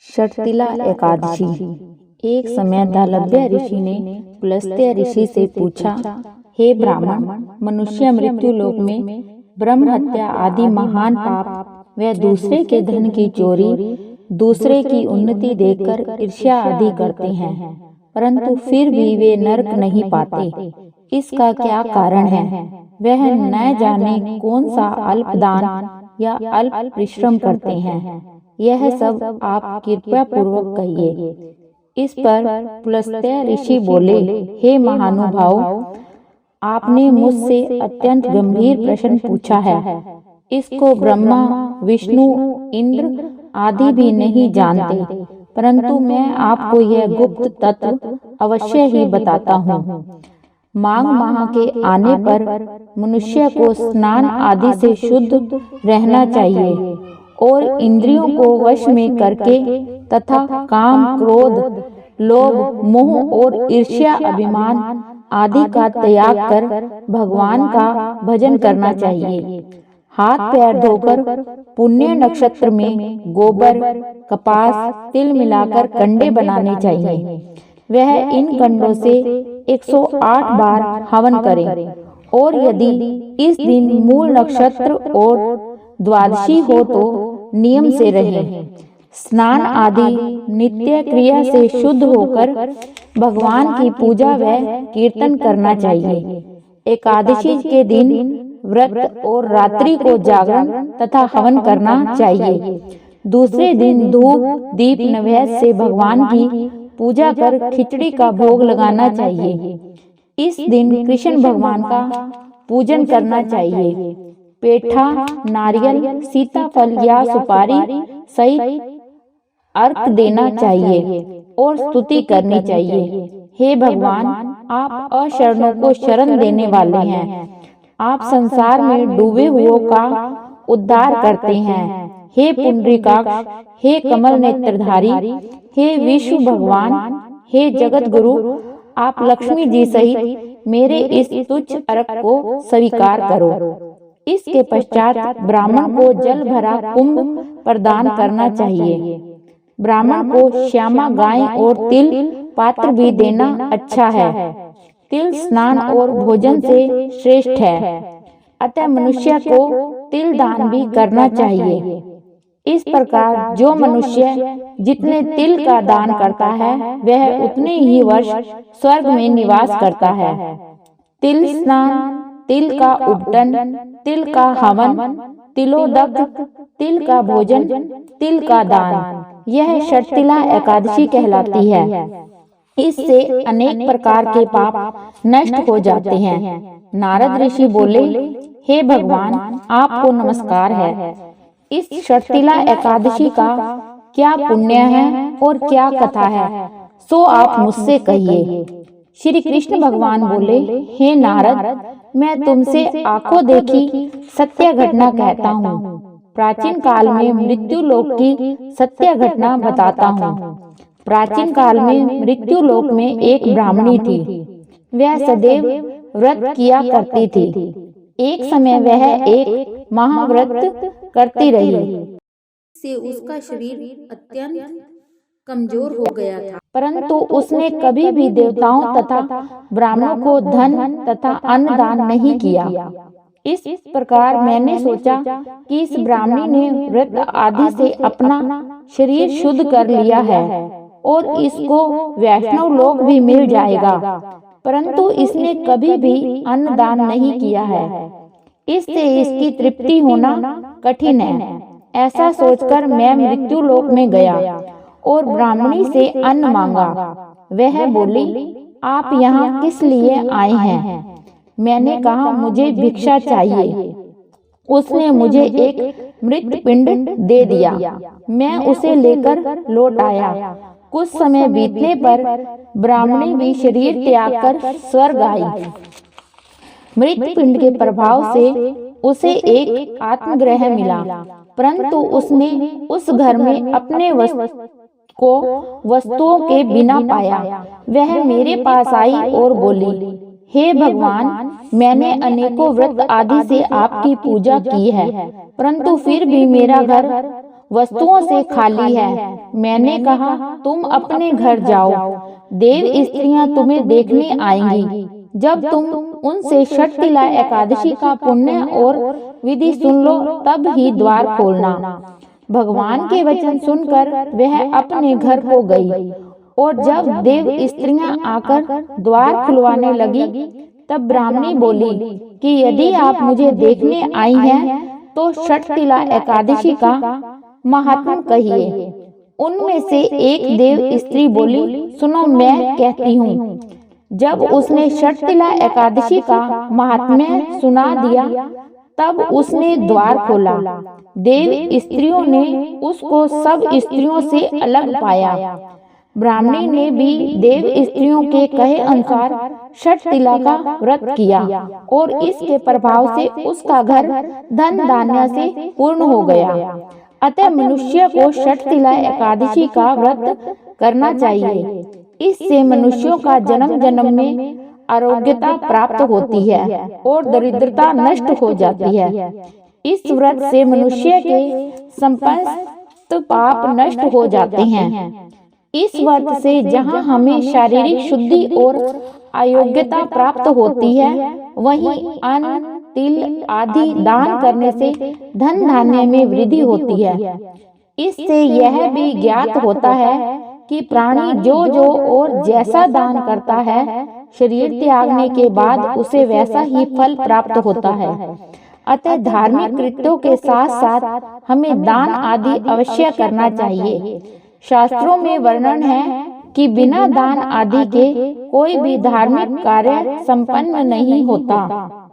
षटतिला एकादशी। एक समय दालभ्य ऋषि ने पुलस्त्य ऋषि से पूछा, हे ब्राह्मण, मनुष्य मृत्यु लोक में ब्रह्म हत्या आदि महान पाप व दूसरे के धन की चोरी, दूसरे की उन्नति देखकर ईर्ष्या आदि करते हैं, परंतु फिर भी वे नरक नहीं पाते। इसका क्या कारण है? वह न जाने कौन सा अल्प दान या अल्प परिश्रम करते हैं। यह सब आप कृपया पूर्वक कहिए। इस पर पुलस्त्य ऋषि बोले, हे महानुभाव, आपने मुझसे अत्यंत गंभीर प्रश्न पूछा है। इसको ब्रह्मा, विष्णु, इंद्र आदि भी नहीं जानते, परंतु मैं आपको यह गुप्त तत्व अवश्य ही बताता हूँ। माघ माह के आने पर मनुष्य को स्नान आदि से शुद्ध रहना चाहिए और इंद्रियों को वश में करके तथा काम, क्रोध, लोभ, मोह और ईर्ष्या, अभिमान आदि का त्याग कर भगवान का भजन करना चाहिए। हाथ पैर धोकर पुण्य नक्षत्र में गोबर, कपास, तिल मिलाकर कंडे बनाने चाहिए। वह इन कंडों से 108 बार हवन करें और यदि इस दिन मूल नक्षत्र और द्वादशी हो तो नियम से रहें। स्नान आदि नित्य क्रिया से शुद्ध होकर भगवान की पूजा व कीर्तन करना चाहिए। एकादशी के दिन व्रत और रात्रि को जागरण तथा हवन करना चाहिए। दूसरे दिन धूप, दीप, नैवेद्य से भगवान की पूजा कर खिचड़ी का भोग लगाना चाहिए। इस दिन कृष्ण भगवान का पूजन करना चाहिए। पेठा, नारियल, सीताफल या सुपारी सहित अर्घ देना चाहिए और स्तुति करनी चाहिए। हे भगवान, आप अशरणों को शरण देने वाले हैं। आप संसार में डूबे हुओं का उद्धार करते हैं। हे पुंडरीकाक्ष, हे कमल नेत्रधारी, हे विष्णु भगवान, हे जगत गुरु, आप लक्ष्मी जी सहित मेरे इस तुच्छ अर्घ को स्वीकार करो। इसके पश्चात ब्राह्मण को जल भरा कुंभ प्रदान करना चाहिए। ब्राह्मण को श्यामा गाय और तिल पात्र भी देना अच्छा है। तिल स्नान और भोजन से श्रेष्ठ है, अतः मनुष्य को तिल दान भी करना चाहिए। इस प्रकार जो मनुष्य जितने तिल का दान करता है, वह उतने ही वर्ष स्वर्ग में निवास करता है। तिल स्नान, तिल का उबटन, तिल का हवन, तिलोदक, तिल का भोजन, तिल का दान, यह षटतिला एकादशी कहलाती है। इससे अनेक प्रकार के पाप नष्ट हो जाते हैं। नारद ऋषि बोले, हे भगवान, आपको नमस्कार है। इस षटतिला एकादशी का क्या पुण्य है और क्या कथा है, सो आप मुझसे कहिए। श्री कृष्ण भगवान बोले, हे नारद, मैं तुमसे आंखों देखी सत्य घटना कहता हूँ। प्राचीन काल में मृत्यु लोक की सत्य घटना बताता हूँ। प्राचीन काल में मृत्यु लोक में एक ब्राह्मणी थी। वह सदैव व्रत किया करती थी। एक समय वह एक महाव्रत करती रही से उसका शरीर अत्यंत कमजोर हो गया था, परंतु उसने कभी भी देवताओं तथा ब्राह्मणों को धन तथा अन्न दान नहीं किया। इस प्रकार मैंने सोचा कि इस ब्राह्मणी ने व्रत आदि से अपना शरीर शुद्ध कर लिया है और इसको वैष्णव लोक भी मिल जाएगा, परंतु इसने कभी भी अन्न दान नहीं किया है। इससे इसकी तृप्ति होना कठिन है। ऐसा सोचकर मैं मृत्यु लोक में गया और ब्राह्मणी से अन्न मांगा। वह बोली, आप यहाँ किस लिए आए हैं? मैंने कहा, मुझे भिक्षा चाहिए। उसने मुझे एक मृत पिंड दे दिया। मैं उसे लेकर लौट आया। कुछ समय बीतने पर ब्राह्मणी भी शरीर त्याग कर स्वर्ग आई। मृत पिंड के प्रभाव से उसे एक आत्मग्रह मिला, परंतु उसने उस घर में अपने वस्तुओं के बिना पाया। वह मेरे पास आई और बोली, हे भगवान, मैंने अनेकों व्रत आदि से आपकी पूजा की है, परंतु फिर भी मेरा घर वस्तुओं से खाली है। मैंने कहा, तुम अपने घर जाओ, देव स्त्रियां तुम्हें देखने आएंगी। जब तुम उनसे षटतिला एकादशी का पुण्य और विधि सुन लो, तब ही द्वार खोलना। भगवान के वचन सुनकर वह अपने घर को गई, और जब देव स्त्रियां आकर द्वार खुलवाने लगी, तब ब्राह्मणी बोली कि यदि आप मुझे देखने आई हैं, तो षटतिला एकादशी का महात्म्य कहिए। उनमें से एक देव स्त्री बोली, सुनो, मैं कहती हूँ। जब उसने षटतिला एकादशी का महात्म्य सुना दिया, तब उसने द्वार खोला। देव स्त्रियों ने उसको सब स्त्रियों से अलग पाया। ब्राह्मणी ने भी देव स्त्रियों के कहे अनुसार षटतिला का व्रत किया, और इसके प्रभाव से उसका घर धन धान्य से पूर्ण हो गया। अतः मनुष्य को षटतिला एकादशी का व्रत करना चाहिए। इससे मनुष्यों का जन्म जन्म में आरोग्यता प्राप्त होती है और दरिद्रता नष्ट हो जाती है। इस व्रत से मनुष्य के समस्त पाप नष्ट हो जाते हैं। इस व्रत से जहाँ हमें शारीरिक शुद्धि और आरोग्यता प्राप्त होती है, वहीं अन्न, तिल आदि दान करने से धन धान्य में वृद्धि होती है। इससे यह भी ज्ञात होता है कि प्राणी जो जो और जैसा दान करता है, शरीर त्यागने के बाद उसे वैसा ही फल प्राप्त होता है। अतः धार्मिक कृत्यों के साथ साथ हमें दान आदि अवश्य करना चाहिए। शास्त्रों में वर्णन है कि बिना दान आदि के कोई भी धार्मिक कार्य संपन्न नहीं होता।